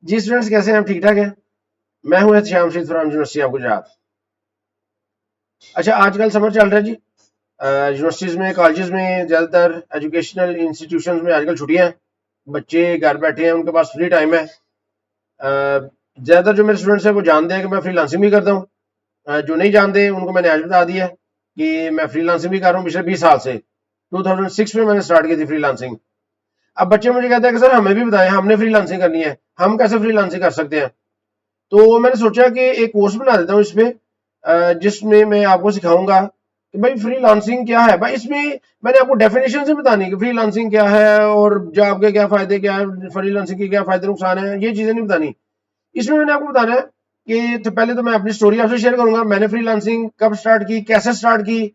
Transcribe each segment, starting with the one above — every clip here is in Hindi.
जी स्टूडेंट्स, कैसे हैं आप? ठीक ठाक हैं? मैं हूं Shyam Shri from university of Gujarat. अच्छा, आजकल समर चल रहा है जी। यूनिवर्सिटीज में, कॉलेजेस में, ज़्यादातर एजुकेशनल इंस्टीट्यूशंस में आजकल छुट्टियां हैं। बच्चे घर बैठे हैं, उनके पास फ्री टाइम है। ज़्यादातर जो मेरे स्टूडेंट्स हैं वो जानते हैं कि मैं फ्रीलांसिंग भी करता हूँ। जो नहीं जानते उनको मैंने आज बता दिया कि मैं फ्रीलांसिंग भी कर रहा हूँ पिछले 20 साल से। 2006 में मैंने स्टार्ट की थी फ्रीलांसिंग। अब बच्चे मुझे कहते हैं कि सर हमें भी बताएं, हमने फ्रीलांसिंग करनी है, हम कैसे फ्रीलांसिंग कर सकते हैं। तो मैंने सोचा कि एक कोर्स बना देता हूँ इसपे, जिसमें मैं आपको सिखाऊंगा कि भाई फ्रीलांसिंग क्या है। भाई इसमें मैंने आपको डेफिनेशन से बतानी कि फ्रीलांसिंग क्या है और जॉब के क्या फायदे, क्या है फ्रीलांसिंग के, क्या फायदे नुकसान है, ये चीजें नहीं बतानी। इसमें मैंने आपको बताना है कि तो पहले तो मैं अपनी स्टोरी आपसे शेयर करूंगा, मैंने फ्रीलांसिंग कब स्टार्ट की, कैसे स्टार्ट की,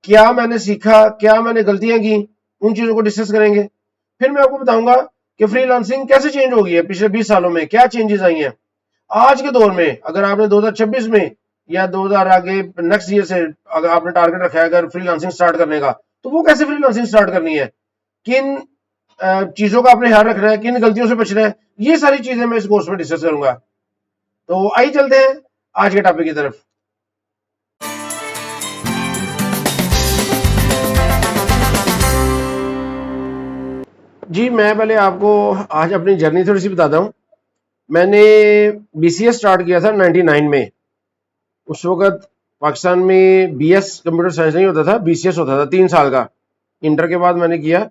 क्या मैंने सीखा, क्या मैंने गलतियां की, उन चीजों को डिस्कस करेंगे। फिर मैं आपको बताऊंगा कि फ्रीलांसिंग कैसे चेंज हो गई है पिछले 20 सालों में, क्या चेंजेस आई हैं आज के दौर में। अगर आपने 2026 में या 2000 आगे नेक्स्ट ईयर से अगर आपने टारगेट रखा है अगर फ्रीलांसिंग स्टार्ट करने का, तो वो कैसे फ्रीलांसिंग स्टार्ट करनी है, किन चीजों का आपने ध्यान रखना है, किन गलतियों से बचना है, ये सारी चीजें मैं इस कोर्स में डिस्कस करूंगा। तो आइए चलते हैं आज के टॉपिक की तरफ। जी मैं पहले आपको आज अपनी जर्नी थोड़ी सी बताता हूँ। मैंने बीसीएस स्टार्ट किया था 99 में। उस वक्त पाकिस्तान में बीएस कंप्यूटर साइंस नहीं होता था, बीसीएस होता था 3 साल का। इंटर के बाद मैंने किया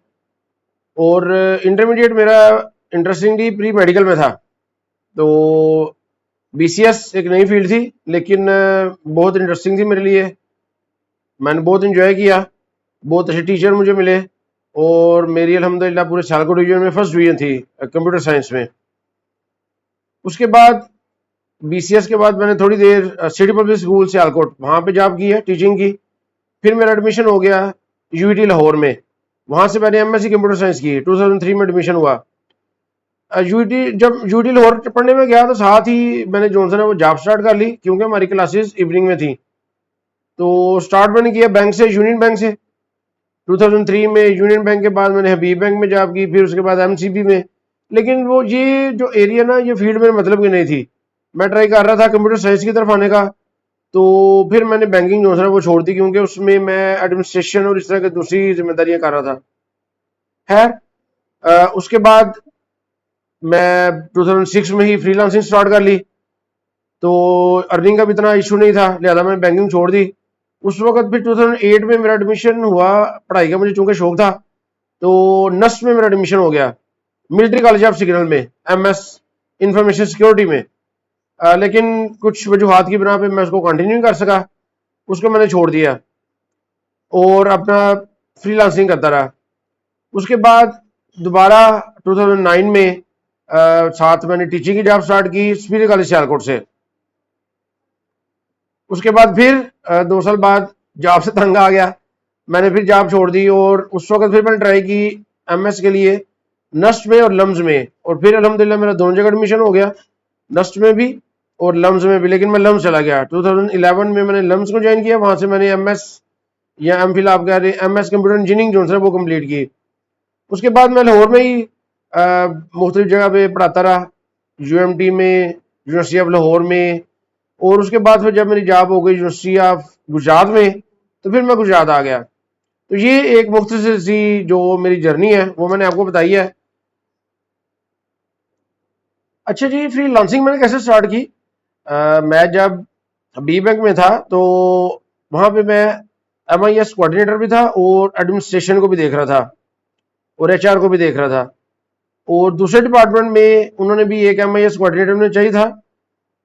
और इंटरमीडिएट मेरा इंटरेस्टिंगली प्री मेडिकल में था। तो बीसीएस एक नई फील्ड थी लेकिन बहुत इंटरेस्टिंग थी मेरे लिए। मैंने बहुत इंजॉय किया, बहुत अच्छे टीचर मुझे मिले और मेरी अल्हम्दुलिल्लाह पूरे सियालकोट डिवीजन में फर्स्ट डिवीजन थी कंप्यूटर साइंस में। उसके बाद बीसीएस के बाद मैंने थोड़ी देर सिटी पब्लिक स्कूल सियालकोट वहाँ पे जॉब की है, टीचिंग की। फिर मेरा एडमिशन हो गया यूईटी लाहौर में। वहाँ से मैंने एमएससी कंप्यूटर साइंस की, 2003 में एडमिशन हुआ। यूईटी जब यूईटी लाहौर पढ़ने में गया तो साथ ही मैंने जॉनसन है वो जॉब स्टार्ट कर ली क्योंकि हमारी क्लासेस इवनिंग में थी। तो स्टार्ट मैंने किया बैंक से, यूनियन बैंक से। 2003 में यूनियन बैंक के बाद मैंने हबीब बैंक में जॉब की, फिर उसके बाद एमसीबी में। लेकिन वो ये जो एरिया ना, ये फील्ड मेरे मतलब की नहीं थी। मैं ट्राई कर रहा था कंप्यूटर साइंस की तरफ आने का। तो फिर मैंने बैंकिंग जो है वो छोड़ दी क्योंकि उसमें मैं एडमिनिस्ट्रेशन और इस तरह की दूसरी जिम्मेदारियां कर रहा था। खैर, उसके बाद मैं 2006 में ही फ्रीलांसिंग स्टार्ट कर ली। तो अर्निंग का भी इतना इशू नहीं था, लिहाजा मैंने बैंकिंग छोड़ दी। उस वक्त फिर 2008 में मेरा एडमिशन हुआ, पढ़ाई का मुझे चूंकि शौक था। तो नस्ट में मेरा एडमिशन हो गया, मिलिट्री कॉलेज ऑफ सिग्नल में, एमएस इंफॉर्मेशन सिक्योरिटी में। लेकिन कुछ वजूहत की बिना पे मैं उसको कंटिन्यू नहीं कर सका, उसको मैंने छोड़ दिया और अपना फ्रीलांसिंग करता रहा। उसके बाद दोबारा 2009 में साथ मैंने टीचिंग की जॉब स्टार्ट की स्पीरी कॉलेज सियालकोट से। उसके बाद फिर 2 साल बाद जॉब से तंग आ गया, मैंने फिर जॉब छोड़ दी और उस वक्त फिर मैंने ट्राई की एमएस के लिए नस्ट में और लम्स में। और फिर अल्हम्दुलिल्लाह मेरा दोनों जगह एडमिशन हो गया, नस्ट में भी और लम्स में भी। लेकिन मैं लम्स चला गया 2011 में, मैंने लम्स को ज्वाइन किया। वहां से मैंने एमएस या एम फिल आप कह रहे एमएस कंप्यूटर इंजीनियरिंग जो है वो कंप्लीट की। उसके बाद मैं लाहौर में ही मुख्तलिफ जगह पे पढ़ाता रहा, यूएमटी में, यूनिवर्सिटी ऑफ लाहौर में। और उसके बाद फिर जब मेरी जॉब हो गई यूनिवर्सिटी ऑफ गुजरात में, तो फिर मैं गुजरात आ गया। तो ये एक मुख्तसर सी जो मेरी जर्नी है वो मैंने आपको बताई है। अच्छा जी, फ्रीलांसिंग मैंने कैसे स्टार्ट की। मैं जब बी बैंक में था तो वहां पे मैं एमआईएस कोऑर्डिनेटर भी था और एडमिनिस्ट्रेशन को भी देख रहा था और एचआर को भी देख रहा था। और दूसरे डिपार्टमेंट में उन्होंने भी एक एमआईएस कोऑर्डिनेटर में चाहिए था।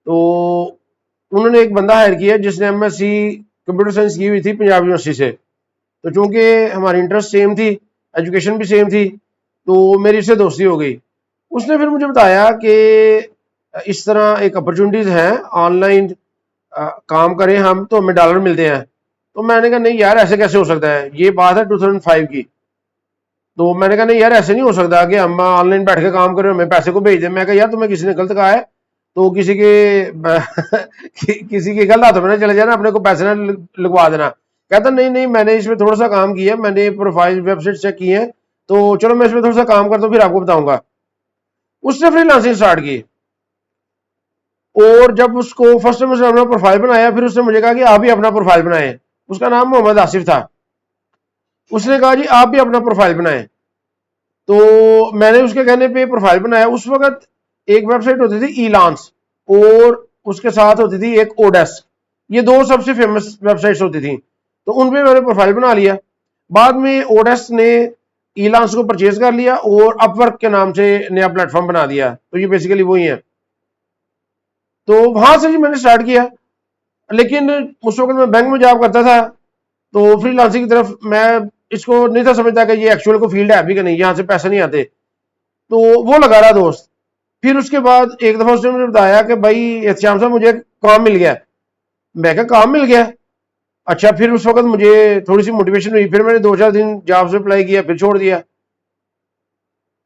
तो उन्होंने एक बंदा हायर किया जिसने एमएससी कंप्यूटर साइंस की हुई थी पंजाब यूनिवर्सिटी से। तो चूंकि हमारी इंटरेस्ट सेम थी, एजुकेशन भी सेम थी, तो मेरी उससे दोस्ती हो गई। उसने फिर मुझे बताया कि इस तरह एक अपॉर्चुनिटीज है ऑनलाइन, काम करें हम तो हमें डॉलर मिलते हैं। तो मैंने कहा नहीं यार, ऐसे कैसे हो सकता है, ये बात है 2005 की। तो मैंने कहा नहीं यार, ऐसे नहीं हो सकता कि हम ऑनलाइन बैठ के काम करें हमें पैसे को भेज दें। मैं कहा यार तुम्हें किसी ने गलत कहा है तो किसी के किसी के गलत हाथों में ना चले जाए ना, अपने को पैसे ना लगवा देना। कहता नहीं नहीं, मैंने इसमें थोड़ा सा काम किया है, मैंने प्रोफाइल वेबसाइट चेक की है, तो चलो मैं इसमें थोड़ा सा काम करता हूँ फिर आपको बताऊंगा। उसने फ्रीलांसिंग स्टार्ट की। और जब उसको फर्स्ट टाइम उसने अपना प्रोफाइल बनाया, फिर उसने मुझे कहा कि आप भी अपना प्रोफाइल बनाएं। उसका नाम मोहम्मद आसिफ था। उसने कहा जी आप भी अपना प्रोफाइल बनाएं। तो मैंने उसके कहने पे प्रोफाइल बनाया। उस वक्त एक वेबसाइट होती थी ईलांस, और उसके साथ होती थी एक ओडेस्क। ये दो सबसे फेमस वेबसाइट्स होती थी। तो उन पे मैंने प्रोफाइल बना लिया। बाद में ओडेस्क ने ईलांस को परचेज कर लिया और अपवर्क के नाम से नया प्लेटफॉर्म बना दिया। तो ये बेसिकली वही है। तो वहां से जी मैंने स्टार्ट किया। लेकिन उस वक्त मैं बैंक में जॉब करता था, तो फ्रीलांसिंग की तरफ मैं इसको नहीं था समझता कि ये एक्चुअल को फील्ड है भी कि नहीं, यहाँ से पैसे नहीं आते। तो वो लगा रहा दोस्त। फिर उसके बाद एक दफा उसने मुझे बताया कि भाई एहतियाम साहब मुझे काम मिल गया। मैं क्या काम मिल गया? अच्छा। फिर उस वक्त मुझे थोड़ी सी मोटिवेशन हुई। फिर मैंने 2-4 दिन जॉब से अप्लाई किया, फिर छोड़ दिया।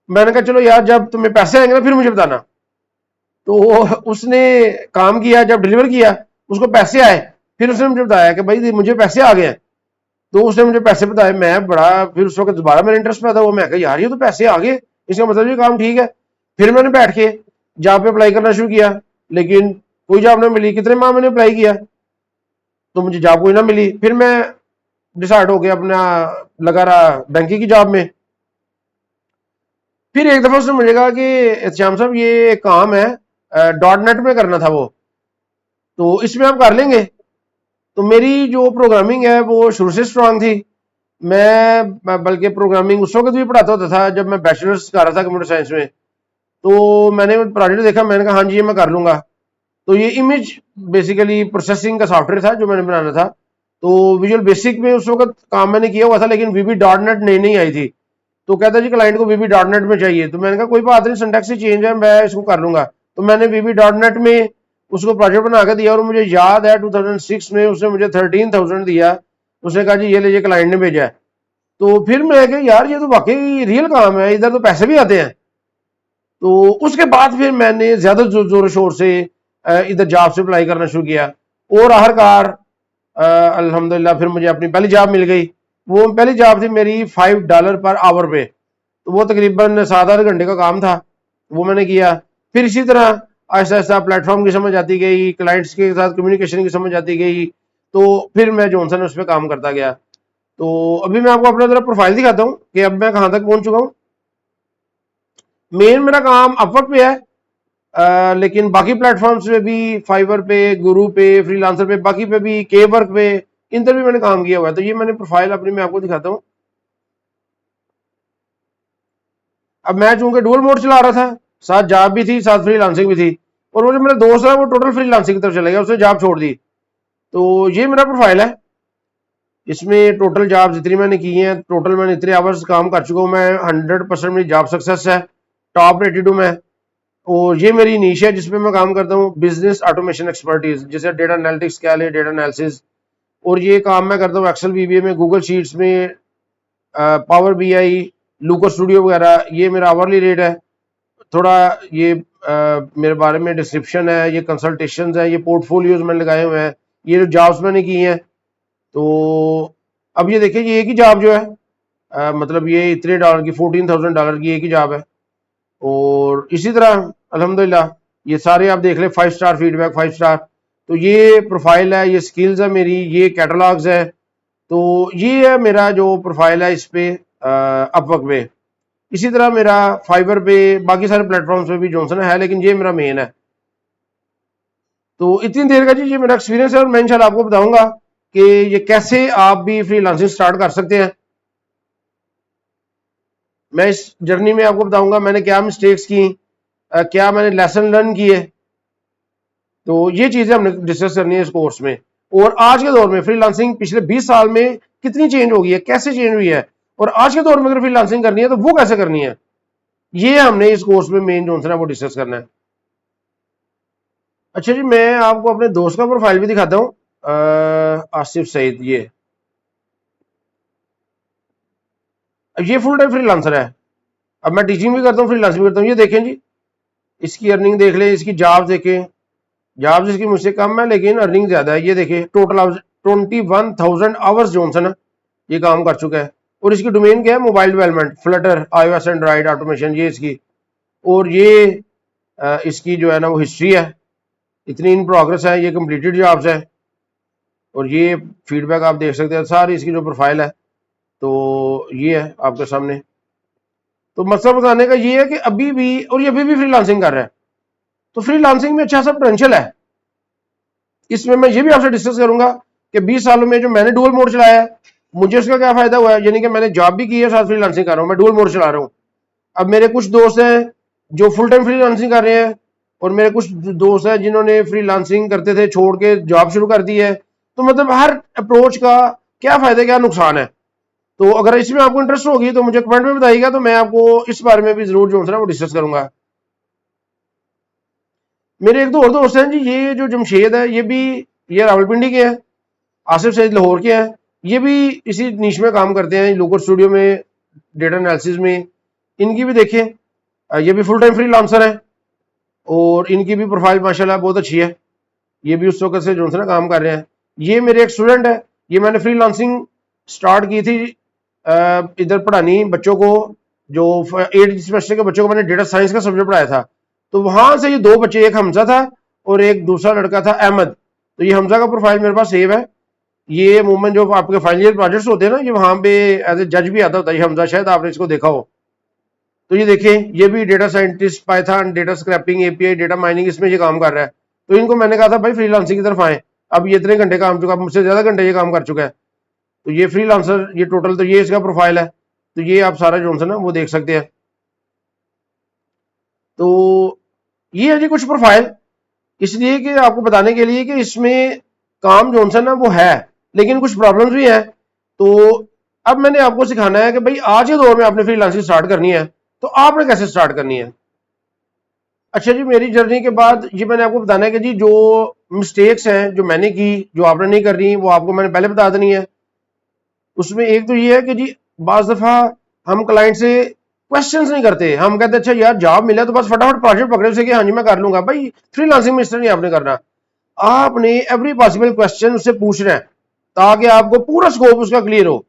मैंने कहा चलो यार, जब तुम्हें पैसे आएंगे ना फिर मुझे बताना। तो उसने काम किया, जब डिलीवर किया उसको पैसे आए। फिर उसने मुझे बताया कि भाई मुझे पैसे आ गए हैं। तो उसने मुझे पैसे बताए। मैं बड़ा फिर उस वक्त दोबारा मेरा इंटरेस्ट पैदा हुआ। मैं कहा यार ये तो पैसे आ गए, इसका मतलब ये काम ठीक है। फिर मैंने बैठ के जॉब पे अप्लाई करना शुरू किया, लेकिन कोई जॉब ना मिली। कितने माह मैंने अप्लाई किया तो मुझे जॉब कोई ना मिली। फिर मैं डिसाइड हो गया अपना लगा रहा बैंकिंग की जॉब में। फिर एक दफा उसने मुझे कहा कि श्याम साहब ये काम है, डॉट नेट में करना था वो, तो इसमें आप कर लेंगे? तो मेरी जो प्रोग्रामिंग है वो शुरू से स्ट्रांग थी। मैं बल्कि प्रोग्रामिंग उस वक्त भी पढ़ाता होता था जब मैं बैचलर्स कर रहा था कंप्यूटर साइंस में। तो मैंने प्रोजेक्ट देखा, मैंने कहा हाँ जी ये मैं कर लूंगा। तो ये इमेज बेसिकली प्रोसेसिंग का सॉफ्टवेयर था जो मैंने बनाना था। तो विजुअल बेसिक में उस वक्त काम मैंने किया हुआ था, लेकिन वीबी डॉट नेट नई नई आई थी। तो कहता जी क्लाइंट को वीबी डॉट नेट में चाहिए। तो मैंने कहा कोई बात नहीं, सिंटैक्स ही चेंज है, मैं इसको कर लूंगा। तो मैंने वीबी डॉट नेट में उसको प्रोजेक्ट बना के दिया। और मुझे याद है 2006 में उसने मुझे 13,000 दिया। उसने कहा जी ये लीजिए, क्लाइंट ने भेजा है। तो फिर मैं कहा यार ये तो वाकई रियल काम है, इधर तो पैसे भी आते हैं। तो उसके बाद फिर मैंने ज्यादा जोर शोर से इधर जॉब से अप्लाई करना शुरू किया। और आखिरकार अल्हम्दुलिल्लाह फिर मुझे अपनी पहली जॉब मिल गई। वो पहली जॉब थी मेरी $5 पर आवर पे। तो वो तकरीबन 7-8 घंटे का काम था। वो मैंने किया। फिर इसी तरह आहिस्ता आहिस्ता प्लेटफॉर्म की समझ आती गई, क्लाइंट्स के साथ कम्युनिकेशन की समझ आती गई। तो फिर मैं जॉनसन उस पर काम करता गया। तो अभी मैं आपको अपना जरा प्रोफाइल दिखाता हूँ कि अब मैं कहाँ तक पहुंच चुका हूँ। मेन मेरा काम अपवर्क पे है, लेकिन बाकी प्लेटफॉर्म्स पे भी, फाइवर पे, गुरु पे, फ्रीलांसर पे, बाकी पे भी, के वर्क पे, इन पर भी मैंने काम किया हुआ है। तो ये मैंने प्रोफाइल अपनी मैं आपको दिखाता हूँ। अब मैं चूंकि डुअल मोड चला रहा था, साथ जॉब भी थी, साथ फ्रीलांसिंग भी थी। और वो जो मेरा दोस्त है वो टोटल फ्रीलांसिंग की तरफ चला गया, उसने जॉब छोड़ दी। तो ये मेरा प्रोफाइल है। इसमें टोटल जॉब जितनी मैंने की हैं, टोटल मैंने इतने आवर्स काम कर चुका हूँ मैं। 100% मेरी जॉब सक्सेस है, टॉप रेटेड हूँ मैं। और ये मेरी नीश है जिसपे मैं काम करता हूँ, बिजनेस ऑटोमेशन एक्सपर्टीज, जैसे डेटा एनालिटिक्स क्या है, डेटा एनालिसिस। और ये काम मैं करता हूँ एक्सेल वीबीए में, गूगल शीट्स में, पावर बीआई, लूको स्टूडियो वगैरह। ये मेरा आवरली रेट है। थोड़ा ये मेरे बारे में डिस्क्रिप्शन है, ये कंसल्टेशन है, ये पोर्टफोलियोज मैंने लगाए हुए हैं, ये जो जॉब्स मैंने की हैं। तो अब ये देखिए, ये एक ही जॉब जो है, मतलब ये इतने डॉलर की, $14,000 की एक ही जॉब है। और इसी तरह अल्हम्दुलिल्लाह ये सारे आप देख ले, 5 स्टार फीडबैक, 5 स्टार। तो ये प्रोफाइल है, ये स्किल्स है मेरी, ये कैटलॉग्स है। तो ये है मेरा जो प्रोफाइल है इस पे अपवर्क पे। इसी तरह मेरा फाइबर पे, बाकी सारे प्लेटफॉर्म्स पे भी जॉनसन है, लेकिन ये मेरा मेन है। तो इतनी देर का जी ये मेरा एक्सपीरियंस है, और मैं इंशाल्लाह आपको बताऊंगा कि ये कैसे आप भी फ्रीलांसिंग स्टार्ट कर सकते हैं। मैं इस जर्नी में आपको बताऊंगा मैंने क्या मिस्टेक्स की, क्या मैंने लेसन लर्न किए। तो ये चीजें हमने डिस्कस करनी है इस कोर्स में। और आज के दौर में फ्रीलांसिंग पिछले 20 साल में कितनी चेंज हो गई है, कैसे चेंज हुई है, और आज के दौर में अगर फ्रीलांसिंग करनी है तो वो कैसे करनी है, ये हमने इस कोर्स में मेन जो है वो डिस्कस करना है। अच्छा जी, मैं आपको अपने दोस्त का प्रोफाइल भी दिखाता हूँ, आसिफ सईद। ये फुल टाइम फ्रीलांसर है। अब मैं टीचिंग भी करता हूँ, फ्रीलांसिंग भी करता हूँ। ये देखें जी, इसकी अर्निंग देख लें, इसकी जॉब देखें। जॉब इसकी मुझसे कम है लेकिन अर्निंग ज्यादा है। ये देखिए टोटल 21,000 आवर्स जॉनसन है ये काम कर चुका है। और इसकी डोमेन क्या है, mobile development, Flutter, iOS, Android automation, ये इसकी। और ये इसकी जो है ना वो हिस्ट्री है, इतनी इन प्रोग्रेस है, ये कंप्लीटेड जॉब्स है, और ये फीडबैक आप देख सकते हैं, सारी इसकी जो प्रोफाइल है। तो ये है आपके सामने। तो मकसद बताने का ये है कि अभी भी, और ये अभी भी फ्रीलांसिंग कर रहा है, तो फ्रीलांसिंग में अच्छा सा पोटेंशियल है। इसमें मैं ये भी आपसे डिस्कस करूंगा कि 20 सालों में जो मैंने डुअल मोड चलाया है, मुझे उसका क्या फायदा हुआ है। यानी कि मैंने जॉब भी की है, साथ फ्रीलांसिंग कर रहा हूं, मैं डुअल मोड चला रहा हूं। अब मेरे कुछ दोस्त हैं जो फुल टाइम फ्रीलांसिंग कर रहे हैं, और मेरे कुछ दोस्त हैं जिन्होंने फ्रीलांसिंग करते थे छोड़ के जॉब शुरू कर दी है। तो मतलब हर अप्रोच का क्या फायदा क्या नुकसान है। तो अगर इसमें आपको इंटरेस्ट होगी तो मुझे कमेंट में बताइएगा, तो मैं आपको इस बारे में भी जरूर जो है वो डिस्कस करूंगा। मेरे एक दो और दोस्त हैं जी, ये जो जमशेद है, ये रावलपिंडी के हैं, आसिफ सईद लाहौर के हैं। ये भी इसी नीश में काम करते हैं, लोकल स्टूडियो में, डेटा एनालिसिस में। इनकी भी देखें, ये भी फुल टाइम फ्रीलांसर है, और इनकी भी प्रोफाइल माशाल्लाह बहुत अच्छी है। ये भी उस वक्त से जो है ना काम कर रहे हैं। ये मेरे एक स्टूडेंट है, ये मैंने फ्रीलांसिंग स्टार्ट की थी इधर पढ़ानी बच्चों को, जो 8th सेमेस्टर के बच्चों को मैंने डेटा साइंस का सब्जेक्ट पढ़ाया था। तो वहां से ये दो बच्चे, एक हमजा था और एक दूसरा लड़का था अहमद। तो ये हमजा का प्रोफाइल मेरे पास सेव है। ये अमूमन जो आपके फाइनल ईयर प्रोजेक्ट्स होते हैं ना, ये वहां पे एज ए जज भी आता होता है। ये हमजा, शायद आपने इसको देखा हो। तो ये देखिए, ये भी data scientist, Python, data scraping, API, data mining, इसमें ये काम कर रहा है। तो इनको मैंने कहा था भाई फ्रीलांसिंग की तरफ आए। अब ये इतने घंटे काम चुका, मुझसे ज्यादा घंटे ये काम कर चुका है। तो ये फ्रीलांसर, ये टोटल, तो ये इसका प्रोफाइल है। तो ये आप सारा जो है ना वो देख सकते हैं। तो ये है जी कुछ प्रोफाइल, इसलिए कि आपको बताने के लिए कि इसमें काम जो है ना वो है, लेकिन कुछ प्रॉब्लम्स भी हैं। तो अब मैंने आपको सिखाना है कि भाई आज के दौर में आपने फ्रीलांसिंग स्टार्ट करनी है, तो आपने कैसे स्टार्ट करनी है। अच्छा जी, मेरी जर्नी के बाद ये मैंने आपको बताना है कि जी जो मिस्टेक्स हैं जो मैंने की, जो आपने नहीं करनी, वो आपको मैंने पहले बता देनी है। उसमें एक तो ये है कि जी बाज दफा हम क्लाइंट से क्वेश्चंस नहीं करते। हम कहते अच्छा यार जॉब मिला तो बस फटाफट प्रोजेक्ट पकड़े उसे कि हाँ जी मैं कर लूंगा। भाई फ्रीलांसिंग में इस तरह नहीं आपने करना। आपने एवरी पॉसिबल क्वेश्चन उससे पूछना है, ताकि आपको पूरा स्कोप उसका क्लियर हो।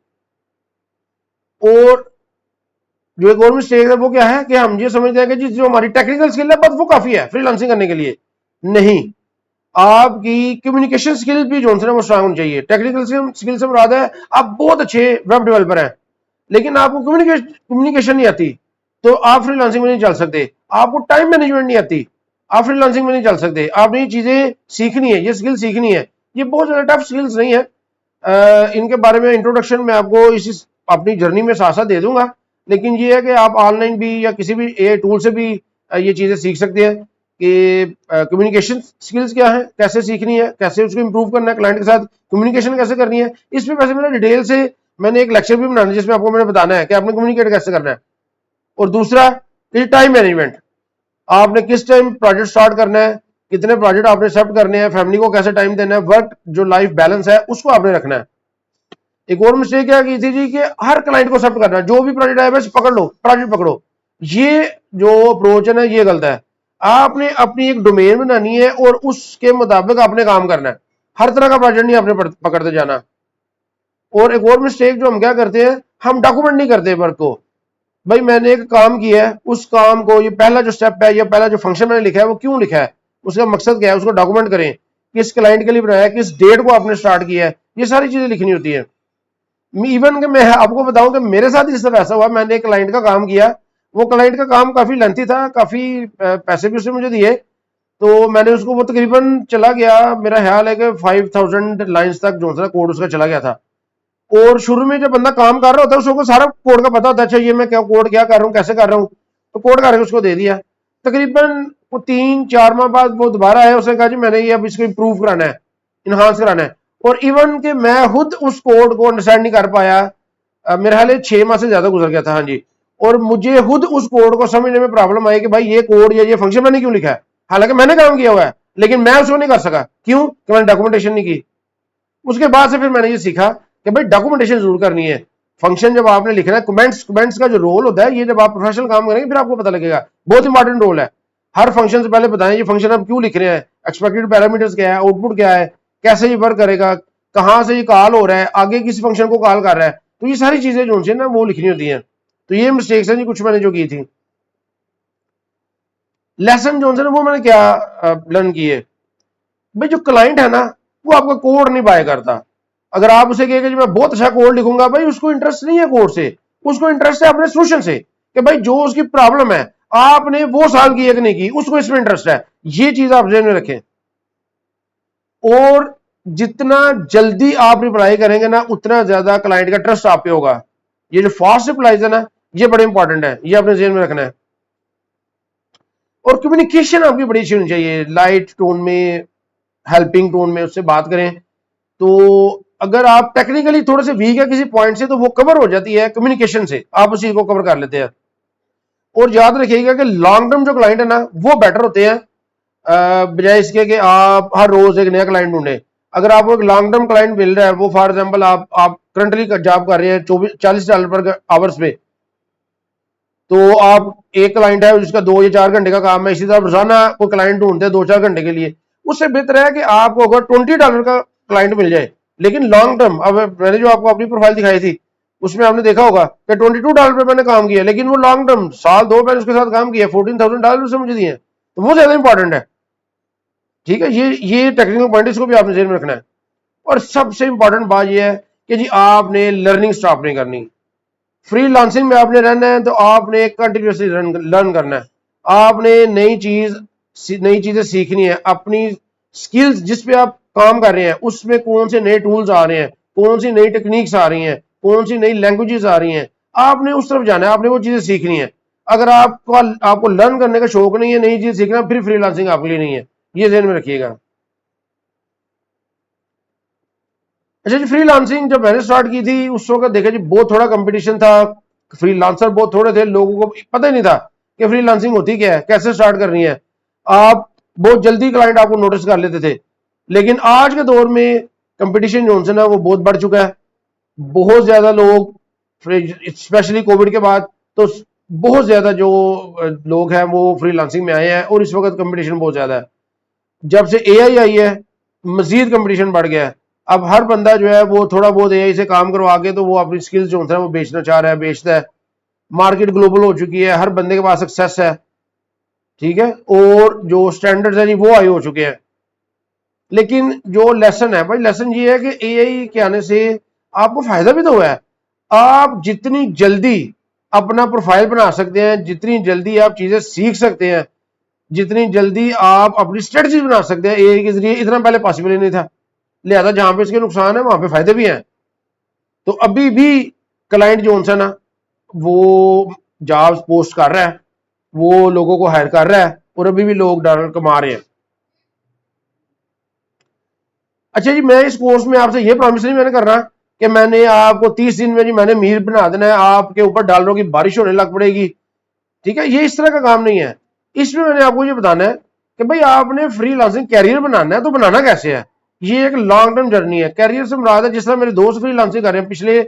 और जो एक और मिस्टेक है वो क्या है कि हम ये समझते हैं कि जी जो हमारी टेक्निकल स्किल है बस वो काफी है फ्रीलांसिंग करने के लिए। नहीं, आपकी कम्युनिकेशन स्किल भी जो है वो स्ट्रांग होनी चाहिए। टेक्निकल स्किल से मुराद है आप बहुत अच्छे वेब डेवलपर हैं, लेकिन आपको कम्युनिकेशन नहीं आती, तो आप फ्रीलांसिंग में नहीं चल सकते। आपको टाइम मैनेजमेंट नहीं आती, आप फ्रीलांसिंग में नहीं चल सकते। आपने ये चीजें सीखनी है, ये स्किल सीखनी है। ये बहुत ज्यादा टफ स्किल्स नहीं है। इनके बारे में इंट्रोडक्शन मैं आपको इस अपनी जर्नी में साथ साथ दे दूंगा। लेकिन ये है कि आप ऑनलाइन भी या किसी भी ए टूल से भी ये चीजें सीख सकते हैं कि कम्युनिकेशन स्किल्स क्या है, कैसे सीखनी है, कैसे उसको इंप्रूव करना है, क्लाइंट के साथ कम्युनिकेशन कैसे करनी है। इस पे वैसे मेरा डिटेल से मैंने एक लेक्चर भी बनाना है, जिसमें आपको मैंने बताना है कि आपने कम्युनिकेट कैसे करना है। और दूसरा, टाइम मैनेजमेंट, आपने किस टाइम प्रोजेक्ट स्टार्ट करना है, कितने प्रोजेक्ट आपने एक्सेप्ट करने हैं, फैमिली को कैसे टाइम देना है, वर्क जो लाइफ बैलेंस है उसको आपने रखना है। एक और मिस्टेक क्या की थी जी कि हर क्लाइंट को एक्सेप्ट करना है, जो भी प्रोजेक्ट आया बस पकड़ लो, प्रोजेक्ट पकड़ो। ये जो अप्रोच है ना ये गलत है। आपने अपनी एक डोमेन बनानी है और उसके मुताबिक आपने काम करना है। हर तरह का प्रोजेक्ट नहीं आपने पकड़ते जाना। और एक और मिस्टेक जो हम क्या करते हैं, हम डॉक्यूमेंट नहीं करते वर्क को। भाई मैंने एक काम किया है, उस काम को, ये पहला जो स्टेप है या पहला जो फंक्शन मैंने लिखा है वो क्यों लिखा है, उसका मकसद क्या है, उसको डॉक्यूमेंट करें। किस क्लाइंट के लिए बनाया है, किस डेट को आपने स्टार्ट किया है, ये सारी चीजें लिखनी होती है। इवन कि मैं आपको बताऊं कि मेरे साथ इस तरह ऐसा हुआ, मैंने एक क्लाइंट का काम किया। वो क्लाइंट का काम काफी लेंथी था, काफी पैसे भी उसने मुझे दिए। तो मैंने उसको, वो तकरीबन चला गया, मेरा ख्याल है कि 5000 लाइंस तक जो था कोड उसका चला गया था। और शुरू में जब बंदा काम कर रहा होता है उसको सारा कोड का पता होता है, अच्छा ये मैं क्या कोड क्या कर रहा हूँ, कैसे कर रहा हूँ। तो कोड करके उसको दे दिया। तकरीबन वो 3-4 माह बाद वो दोबारा आया, उसने कहा जी मैंने ये अब इसको इम्प्रूव कराना है, इन्हांस कराना है। और इवन कि मैं खुद उस कोड को अंडरस्टैंड नहीं कर पाया। मेरे ख्याल 6 माह से ज्यादा गुजर गया था, हाँ जी। और मुझे खुद उस कोड को समझने में प्रॉब्लम आई कि भाई ये कोड या ये फंक्शन मैंने क्यों लिखा है, हालांकि मैंने काम किया हुआ है, लेकिन मैं उसको नहीं कर सका। क्यों? कि मैंने डॉक्यूमेंटेशन नहीं की। उसके बाद से फिर मैंने ये सीखा कि भाई डॉक्यूमेंटेशन जरूर करनी है। फंक्शन जब आपने लिखना है, कमेंट्स का जो रोल होता है, ये जब आप प्रोफेशनल काम करेंगे फिर आपको पता लगेगा, बहुत इंपॉर्टेंट रोल है। हर फंक्शन से पहले बताएं ये फंक्शन आप क्यों लिख रहे हैं, एक्सपेक्टेड पैरामीटर्स क्या है, आउटपुट क्या है, कैसे ये वर्क करेगा, कहां से ये कॉल हो रहा है, आगे किस फंक्शन को कॉल कर रहा है। तो ये सारी चीजें जो है ना वो लिखनी होती हैं। तो ये मिस्टेक्स हैं जी कुछ मैंने जो की थी। लेसन जो है ना वो मैंने क्या लर्न किए, भाई जो क्लाइंट है ना वो आपका कोड नहीं बाय करता। अगर आप उसे कहेंगे जी मैं बहुत अच्छा कोड लिखूंगा, भाई उसको इंटरेस्ट नहीं है कोड से, उसको इंटरेस्ट है अपने सोल्यूशन से, कि भाई जो उसकी प्रॉब्लम है आपने वो सॉल्व की है कि नहीं की, उसको इसमें इंटरेस्ट है। ये चीज आप ध्यान में रखें। और जितना जल्दी आप रिप्लाई करेंगे ना उतना ज्यादा क्लाइंट का ट्रस्ट आप पे होगा। ये जो फास्ट रिप्लाईज है ना ये बड़े इंपॉर्टेंट है, ये अपने जेहन में रखना है। और कम्युनिकेशन आपकी बड़ी अच्छी होनी चाहिए, लाइट टोन में, हेल्पिंग टोन में उससे बात करें। तो अगर आप टेक्निकली थोड़े से वीक है किसी पॉइंट से तो वो कवर हो जाती है कम्युनिकेशन से, आप उसी को कवर कर लेते हैं। और याद रखिएगा कि लॉन्ग टर्म जो क्लाइंट है ना वो बेटर होते हैं बजाय इसके कि आप हर रोज एक नया क्लाइंट ढूंढे। अगर आपको एक लॉन्ग टर्म क्लाइंट मिल रहा है, वो फॉर एग्जांपल आप करंटली जॉब कर रहे हैं $40 पर आवर्स पे, तो आप एक क्लाइंट है जिसका 2 या 4 घंटे का काम है, इसी तरह रोजाना कोई क्लाइंट ढूंढते हैं 2-4 घंटे के लिए, उससे बेहतर है कि आपको अगर $20 का क्लाइंट मिल जाए लेकिन लॉन्ग टर्म। अब मैंने जो आपको अपनी प्रोफाइल दिखाई थी उसमें आपने देखा होगा कि $22 पे मैंने काम किया, लेकिन वो लॉन्ग टर्म साल 2 मैंने उसके साथ काम किया, $14,000 उसने मुझे दिए, तो वो ज्यादा इंपॉर्टेंट है। ठीक है, ये टेक्निकल पॉइंट इसको भी आपने ध्यान में रखना है। और सबसे इंपॉर्टेंट बात यह है कि जी आपने लर्निंग स्टॉप नहीं करनी। फ्रीलांसिंग में आपने रहना है तो आपने कंटिन्यूसली लर्न करना है। आपने नई चीजें सीखनी है। अपनी स्किल्स जिस पे आप काम कर रहे हैं उसमें कौन से नए टूल्स आ रहे हैं, कौन सी नई टेक्निक्स आ रही हैं, कौन सी नई लैंग्वेजेस आ रही हैं, आपने उस तरफ जाना है, आपने वो चीजें सीखनी है। अगर आपको लर्न करने का शौक नहीं है, नई चीज सीखना, फिर फ्रीलांसिंग आपके लिए नहीं है, ये ध्यान में रखिएगा। अच्छा जी, फ्रीलांसिंग जब मैंने स्टार्ट की थी उस वक्त देखा जी बहुत थोड़ा कंपटीशन था, फ्रीलांसर बहुत थोड़े थे, लोगों को पता ही नहीं था कि फ्रीलांसिंग होती क्या है, कैसे स्टार्ट करनी है। आप बहुत जल्दी क्लाइंट आपको नोटिस कर लेते थे। लेकिन आज के दौर में कंपटीशन जो है ना वो बहुत बढ़ चुका है। बहुत ज्यादा लोग, स्पेशली कोविड के बाद, तो बहुत ज्यादा जो लोग हैं वो फ्रीलांसिंग में आए हैं, और इस वक्त कंपटीशन बहुत ज्यादा है। जब से एआई आई है मजीद कंपटीशन बढ़ गया है। अब हर बंदा जो है वो थोड़ा बहुत एआई से काम करवा के तो वो अपनी स्किल्स जो होता है वो बेचना चाह रहा है, बेचता है। मार्केट ग्लोबल हो चुकी है, हर बंदे के पास सक्सेस है। ठीक है, और जो स्टैंडर्ड्स है जी वो हाई हो चुके हैं। लेकिन जो लेसन है भाई, लेसन ये है कि एआई के आने से आपको फायदा भी तो हुआ है। आप जितनी जल्दी अपना प्रोफाइल बना सकते हैं, जितनी जल्दी आप चीजें सीख सकते हैं, जितनी जल्दी आप अपनी स्ट्रेटजी बना सकते हैं एआई के जरिए, इतना पहले पॉसिबल ही नहीं था। लिहाजा जहां पे इसके नुकसान है वहां पे फायदे भी हैं। तो अभी भी क्लाइंट जो है ना वो जॉब्स पोस्ट कर रहा है, वो लोगों को हायर कर रहा है, और अभी भी लोग डॉलर कमा रहे हैं। अच्छा जी, मैं इस कोर्स में आपसे ये प्रॉमिस नहीं मैंने कर रहा कि मैंने आपको 30 दिन में जी मैंने मीर बना देना है, आपके ऊपर डॉलरों की बारिश होने लग पड़ेगी। ठीक है, ये इस तरह का काम नहीं है। इसमें मैंने आपको ये बताना है कि भाई आपने फ्रीलांसिंग कैरियर बनाना है, तो बनाना कैसे है। ये एक लॉन्ग टर्म जर्नी है। कैरियर से मुराद है, जिस तरह मेरे दोस्त फ्रीलांसिंग कर रहे हैं, पिछले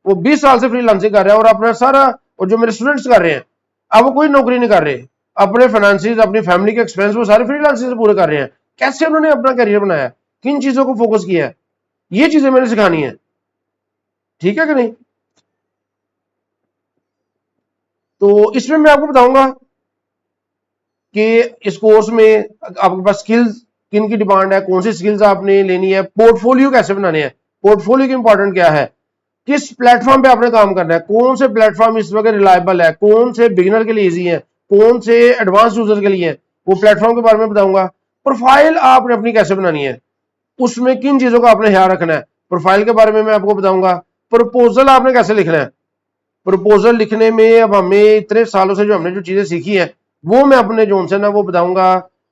वो 20 साल से फ्रीलांसिंग कर रहे हैं, और अपना सारा, और जो मेरे स्टूडेंट्स कर रहे हैं, अब वो कोई नौकरी नहीं कर रहे, अपने फाइनेंसिस, अपनी फैमिली के एक्सपेंस वो सारे फ्रीलांसिंग से पूरे कर रहे हैं। कैसे उन्होंने अपना कैरियर बनाया, किन चीजों को फोकस किया है, ये चीजें मैंने सिखानी है। ठीक है कि नहीं। तो इसमें मैं आपको बताऊंगा कि इस कोर्स में आपके पास स्किल्स किन की डिमांड है, कौन सी स्किल्स आपने लेनी है, पोर्टफोलियो कैसे बनाने हैं, पोर्टफोलियो की इंपॉर्टेंट क्या है, किस प्लेटफॉर्म पे आपने काम करना है, कौन से प्लेटफॉर्म इस वक्त रिलायबल है, कौन से बिगिनर के लिए इजी है, कौन से एडवांस यूजर के लिए है, वो प्लेटफॉर्म के बारे में बताऊंगा। प्रोफाइल आपने अपनी कैसे बनानी है, उसमें किन चीजों का आपने ख्याल रखना है, प्रोफाइल के बारे में मैं आपको बताऊंगा। प्रपोजल आपने कैसे लिखना है, प्रपोजल लिखने में अब हमें इतने सालों से जो हमने जो चीजें सीखी है वो मैं अपने जोन से ना वो बताऊंगा,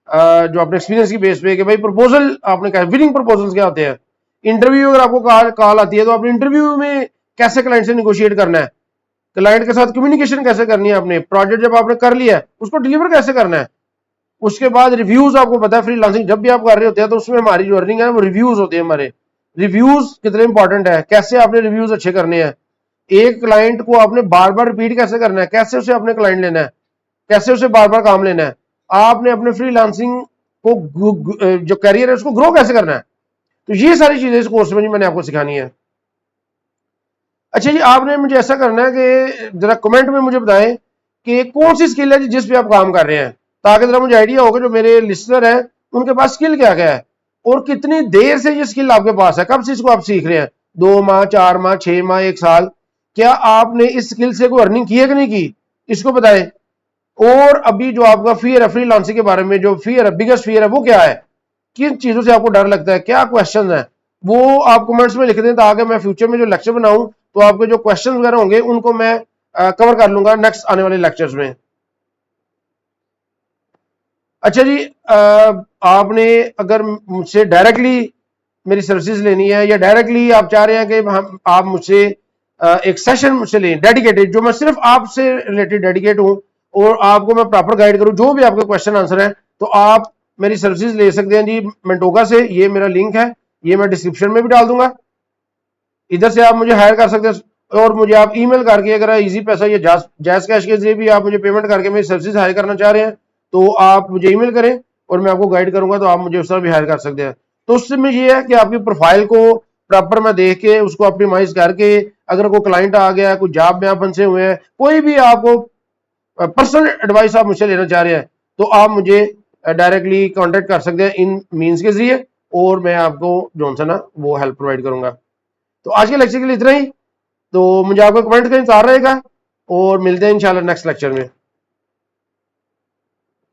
जो अपने एक्सपीरियंस की बेस पे कि भाई प्रपोजल आपने क्या, विनिंग प्रपोजल्स क्या होते हैं। इंटरव्यू अगर आपको कॉल आती है तो आपने इंटरव्यू में कैसे क्लाइंट से निगोशिएट करना है, क्लाइंट के साथ कम्युनिकेशन कैसे करनी है, आपने प्रोजेक्ट जब आपने कर लिया है उसको डिलीवर कैसे करना है। उसके बाद रिव्यूज, आपको पता है फ्रीलांसिंग जब भी आप कर रहे होते हैं तो उसमें हमारी जो अर्निंग है वो रिव्यूज होते हैं हमारे। रिव्यूज कितने इंपॉर्टेंट है, कैसे आपने रिव्यूज अच्छे करने हैं, एक क्लाइंट को आपने बार बार रिपीट कैसे करना है, कैसे उसे अपने क्लाइंट लेना है, कैसे उसे बार बार काम लेना है, आपने अपने फ्रीलांसिंग को जो करियर है उसको ग्रो कैसे करना है। तो ये सारी चीजें इस कोर्स में मैंने आपको सिखानी है। अच्छा जी, आपने मुझे ऐसा करना है कि जरा कमेंट में मुझे बताएं कि कौन सी स्किल है जिस पे आप काम कर रहे हैं। ताकि जरा मुझे आइडिया होगा जो मेरे लिस्नर है उनके पास स्किल क्या क्या है और कितनी देर से ये स्किल आपके पास है, कब से इसको आप सीख रहे हैं, 2 माह, 4 माह, 6 माह, 1 साल, क्या आपने इस स्किल से कोई अर्निंग की है कि नहीं की, इसको बताएं। और अभी जो आपका फियर है फ्रीलांसिंग के बारे में, जो फियर है, बिगेस्ट फियर है, वो क्या है, किन चीजों से आपको डर लगता है, क्या क्वेश्चन है, वो आप कमेंट्स में लिख दें ताकि मैं फ्यूचर में जो लेक्चर बनाऊं तो आपके जो क्वेश्चन वगैरह होंगे उनको मैं कवर कर लूंगा नेक्स्ट आने वाले लेक्चर्स में। अच्छा जी, आपने अगर मुझसे डायरेक्टली मेरी सर्विसेज लेनी है या डायरेक्टली आप चाह रहे हैं कि हम आप मुझसे एक सेशन मुझसे लें डेडिकेटेड, जो मैं सिर्फ आपसे रिलेटेड डेडिकेट हूं और आपको मैं प्रॉपर गाइड करूं जो भी आपके क्वेश्चन आंसर है, तो आप मेरी सर्विसेज ले सकते हैं जी मेंटोका से। ये मेरा लिंक है, ये मैं डिस्क्रिप्शन में भी डाल दूंगा, इधर से आप मुझे हायर कर सकते हैं। और मुझे आप ईमेल करके अगर इजी पैसा या जैस कैश के जरिए भी आप मुझे पेमेंट करके मेरी सर्विसेज हायर करना चाह रहे हैं तो आप मुझे ईमेल करें और मैं आपको गाइड करूंगा, तो आप मुझे उस तरह भी हायर कर सकते हैं। तो उसमें ये है कि आपकी प्रोफाइल को प्रॉपर मैं देख के उसको ऑप्टिमाइज करके, अगर कोई क्लाइंट आ गया, कोई जॉब में आप फंसे हुए हैं, कोई भी आपको पर्सनल एडवाइस आप मुझसे लेना चाह रहे हैं, तो आप मुझे डायरेक्टली कांटेक्ट कर सकते हैं इन मीन्स के जरिए और मैं आपको जो सा ना वो हेल्प प्रोवाइड करूंगा। तो आज के लेक्चर के लिए इतना ही, तो मुझे आपका कमेंट का इंतजार रहेगा और मिलते हैं इंशाल्लाह नेक्स्ट लेक्चर में।